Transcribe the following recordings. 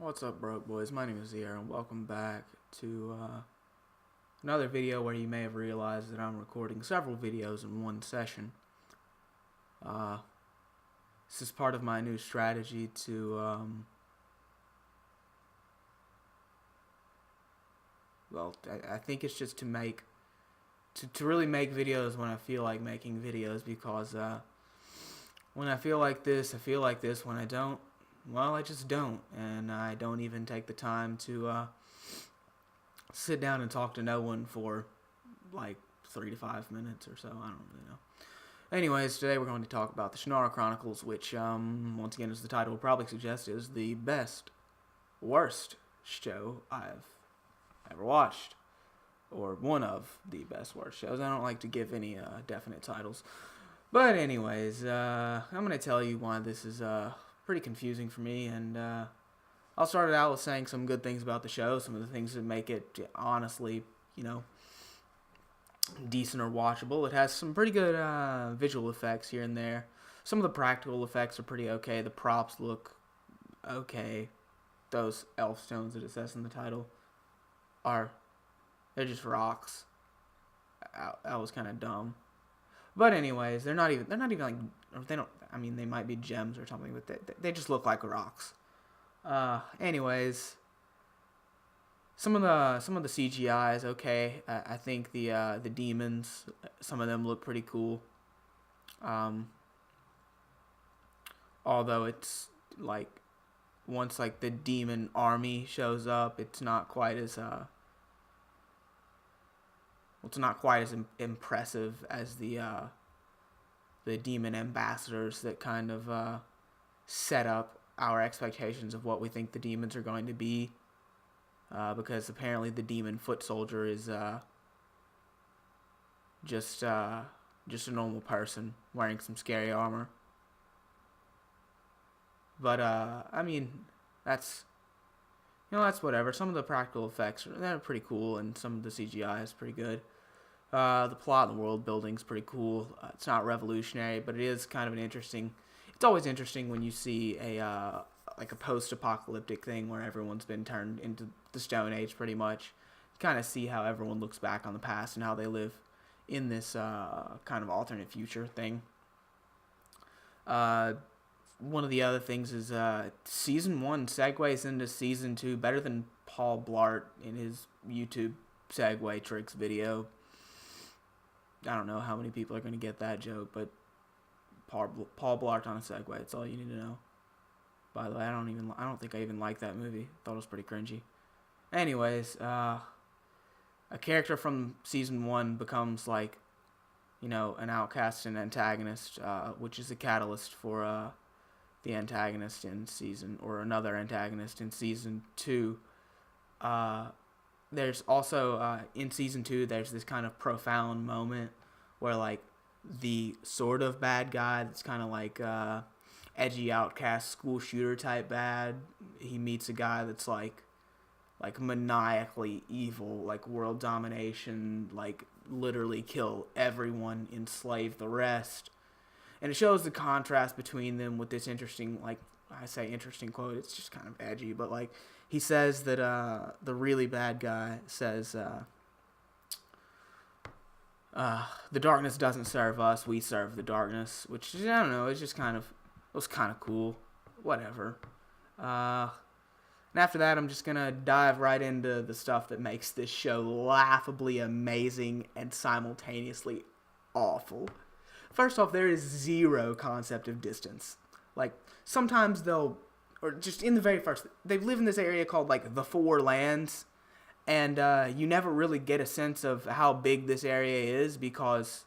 What's up, broke boys? My name is Zero, and welcome back to another video where you may have realized that I'm recording several videos in one session. Uh, this is part of my new strategy to, I think it's just to really make videos when I feel like making videos, because when I feel like this, I feel like this. When I don't, well, I just don't, and I don't even take the time to sit down and talk to no one for like 3 to 5 minutes or so. I don't really know. Anyways, today we're going to talk about the Shannara Chronicles, which, once again, as the title would probably suggest, is the worst show I've ever watched, or one of the best worst shows. I don't like to give any definite titles. But anyways, I'm going to tell you why this is pretty confusing for me, and I'll start it out with saying some good things about the show, some of the things that make it honestly, decent or watchable. It has some pretty good visual effects here and there. Some of the practical effects are pretty okay. The props look okay. Those elf stones that it says in the title they're just rocks. That was kind of dumb. But anyways, they're not even like, they don't, I mean, they might be gems or something, but they just look like rocks. Anyways, some of the CGI is okay. I think the demons, some of them look pretty cool. Although it's like, once like the demon army shows up, it's not quite as impressive as the demon ambassadors that kind of set up our expectations of what we think the demons are going to be, because apparently the demon foot soldier is just a normal person wearing some scary armor. But I mean, that's whatever. Some of the practical effects they're pretty cool, and some of the CGI is pretty good. The plot and the world building's pretty cool. It's not revolutionary, but it is kind of an interesting. It's always interesting when you see a post-apocalyptic thing where everyone's been turned into the Stone Age, pretty much. Kind of see how everyone looks back on the past and how they live in this kind of alternate future thing. One of the other things is season 1 segues into season 2 better than Paul Blart in his YouTube segue tricks video. I don't know how many people are going to get that joke, but Paul Blart on a segue, that's all you need to know. By the way, I don't think I even like that movie. Thought it was pretty cringy. Anyways, a character from season 1 becomes like, an outcast and antagonist, which is a catalyst for the antagonist in another antagonist in season 2. There's also, in season 2, there's this kind of profound moment where, like, the sort of bad guy that's kind of like edgy outcast school shooter type bad, he meets a guy that's like maniacally evil, like world domination, like literally kill everyone, enslave the rest. And it shows the contrast between them with this interesting, like, I say interesting quote, it's just kind of edgy, but like, he says that the really bad guy says, the darkness doesn't serve us, we serve the darkness, which, I don't know, it was kind of cool, whatever. And after that, I'm just gonna dive right into the stuff that makes this show laughably amazing and simultaneously awful. First off, there is zero concept of distance. Like, sometimes or just in the very first, they live in this area called, like, the Four Lands, and you never really get a sense of how big this area is, because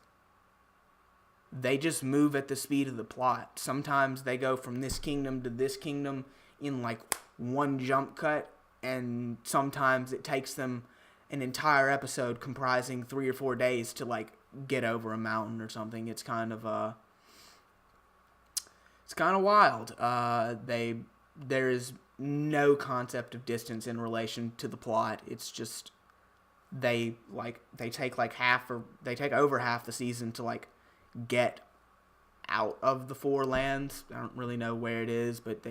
they just move at the speed of the plot. Sometimes they go from this kingdom to this kingdom in, like, one jump cut, and sometimes it takes them an entire episode comprising 3 or 4 days to, like, get over a mountain or something. It's kind of wild. There is no concept of distance in relation to the plot. It's just they take over half the season to, like, get out of the Four Lands. I don't really know where it is, but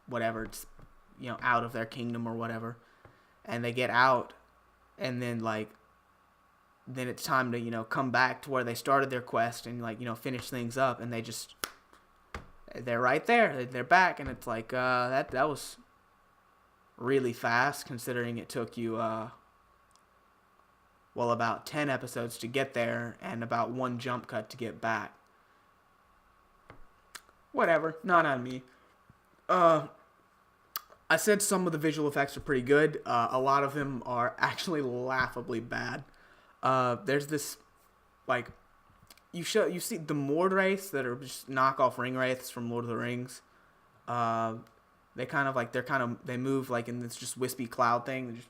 whatever. It's out of their kingdom or whatever, and they get out, and then then it's time to come back to where they started their quest and finish things up, and they're right there, they're back, and it's that was really fast considering it took you about 10 episodes to get there and about one jump cut to get back. Whatever, not on me. I said some of the visual effects are pretty good. A lot of them are actually laughably bad. There's this, you see the Mord wraiths that are just knockoff ring wraiths from Lord of the Rings. They move in this just wispy cloud thing, just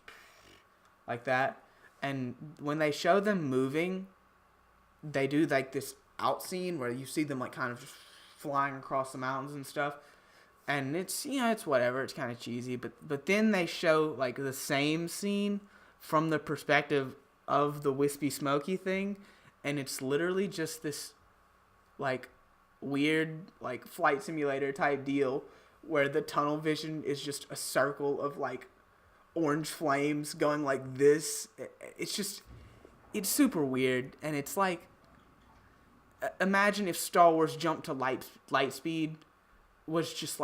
like that. And when they show them moving, they do this out scene where you see them kind of just flying across the mountains and stuff. And it's it's whatever, it's kind of cheesy, but then they show the same scene from the perspective of the wispy smoky thing, and it's literally just this weird flight simulator type deal where the tunnel vision is just a circle of orange flames going like this. It's super weird, and it's imagine if Star Wars jumped to light speed was just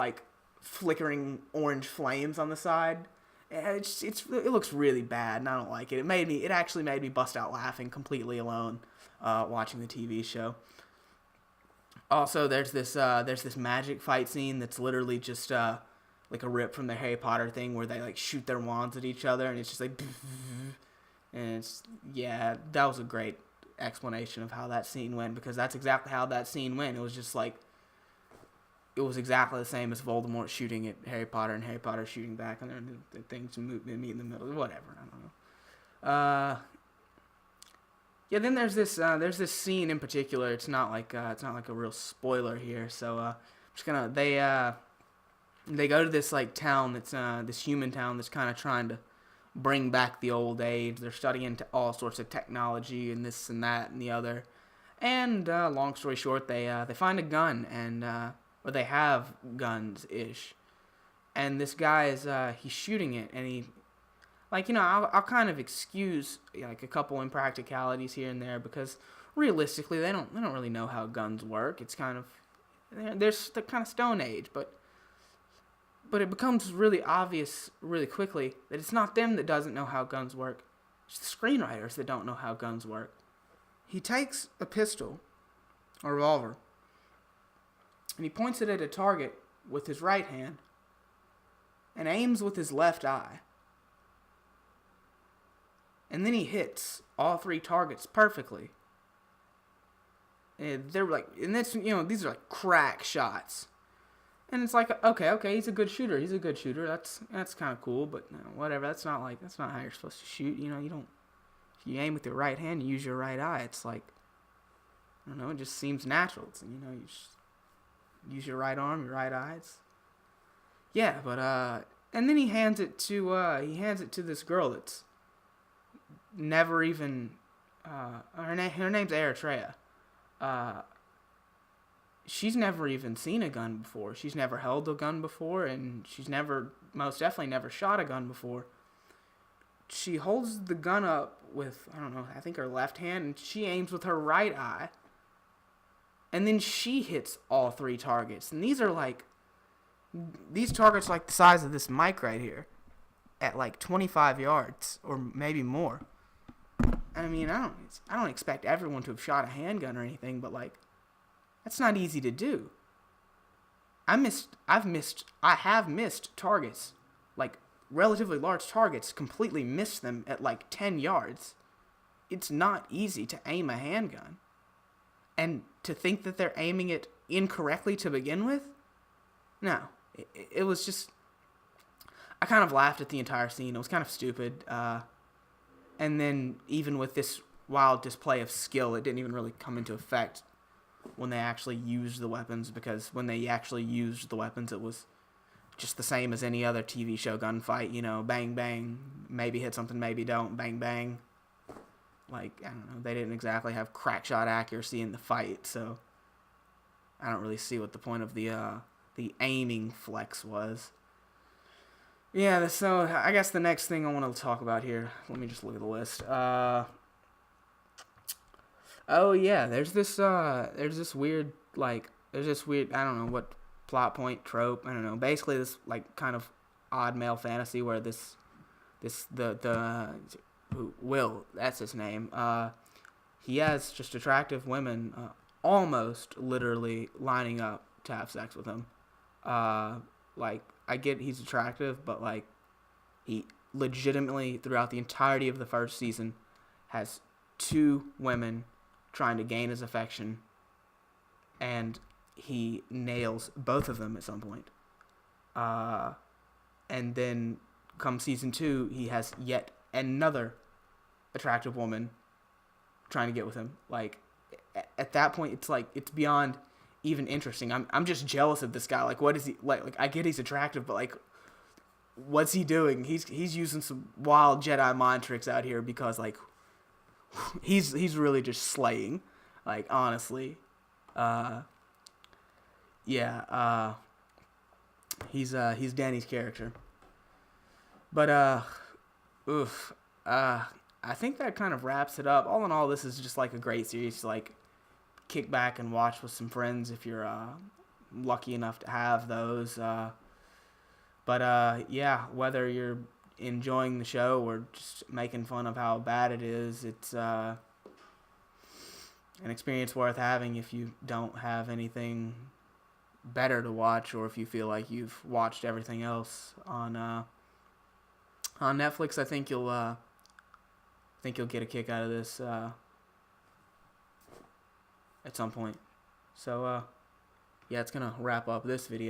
flickering orange flames on the side. It looks really bad, and I don't like it. It actually made me bust out laughing completely alone watching the TV show. Also, there's this magic fight scene that's literally just a rip from the Harry Potter thing where they shoot their wands at each other, and it's just and that was a great explanation of how that scene went, because that's exactly how that scene went. It was just it was exactly the same as Voldemort shooting at Harry Potter and Harry Potter shooting back, and then the things meet in the middle. Whatever, I don't know. Then there's this scene in particular. It's not it's not a real spoiler here, so I'm just gonna they go to this town that's this human town that's kind of trying to bring back the old age. They're studying all sorts of technology and this and that and the other. And long story short, they find a gun, and or they have guns-ish. And this guy he's shooting it, and he I'll kind of excuse a couple impracticalities here and there, because realistically they don't really know how guns work. It's kind of they're kind of Stone Age, but it becomes really obvious really quickly that it's not them that doesn't know how guns work. It's the screenwriters that don't know how guns work. He takes a pistol, a revolver, and he points it at a target with his right hand and aims with his left eye. And then he hits all three targets perfectly. And they're and that's, these are crack shots. And it's okay, he's a good shooter. That's kind of cool, but whatever. That's not how you're supposed to shoot. You don't. If you aim with your right hand, you use your right eye. It's I don't know. It just seems natural. It's, you just use your right arm, your right eye. And then he hands it to this girl that's never even. Her name's Eritrea. She's never even seen a gun before. She's never held a gun before, and she's most definitely never shot a gun before. She holds the gun up with, I think her left hand, and she aims with her right eye. And then she hits all three targets. And these are these targets the size of this mic right here at 25 yards or maybe more. I don't expect everyone to have shot a handgun or anything, but that's not easy to do. I have missed targets, relatively large targets, completely missed them at 10 yards. It's not easy to aim a handgun. And to think that they're aiming it incorrectly to begin with? No. It was just, I kind of laughed at the entire scene. It was kind of stupid. And then even with this wild display of skill, it didn't even really come into effect when they actually used the weapons, because when they actually used the weapons, it was just the same as any other TV show gunfight, bang, bang, maybe hit something, maybe don't, bang, bang. I don't know, they didn't exactly have crack shot accuracy in the fight, so I don't really see what the point of the aiming flex was. Yeah, so I guess the next thing I want to talk about here. Let me just look at the list. Oh yeah, there's this weird I don't know what plot point trope, I don't know. Basically this like kind of odd male fantasy where the Will, that's his name. He has just attractive women almost literally lining up to have sex with him. Uh like I get he's attractive, but like he legitimately throughout the entirety of the first season has two women trying to gain his affection, and he nails both of them at some point. Uh, and then come season 2, he has yet another attractive woman trying to get with him. Like at that point, it's like it's beyond even interesting. I'm just jealous of this guy. Like what is he like? Like I get he's attractive, but like what's he doing? He's using some wild Jedi mind tricks out here because like he's really just slaying. Like honestly, uh, yeah, he's Danny's character. But oof, I think that kind of wraps it up. All in all, this is just like a great series to like kick back and watch with some friends if you're lucky enough to have those. But yeah, whether you're enjoying the show or just making fun of how bad it is, it's an experience worth having if you don't have anything better to watch, or if you feel like you've watched everything else on Netflix. I think you'll get a kick out of this at some point. So yeah, it's gonna wrap up this video.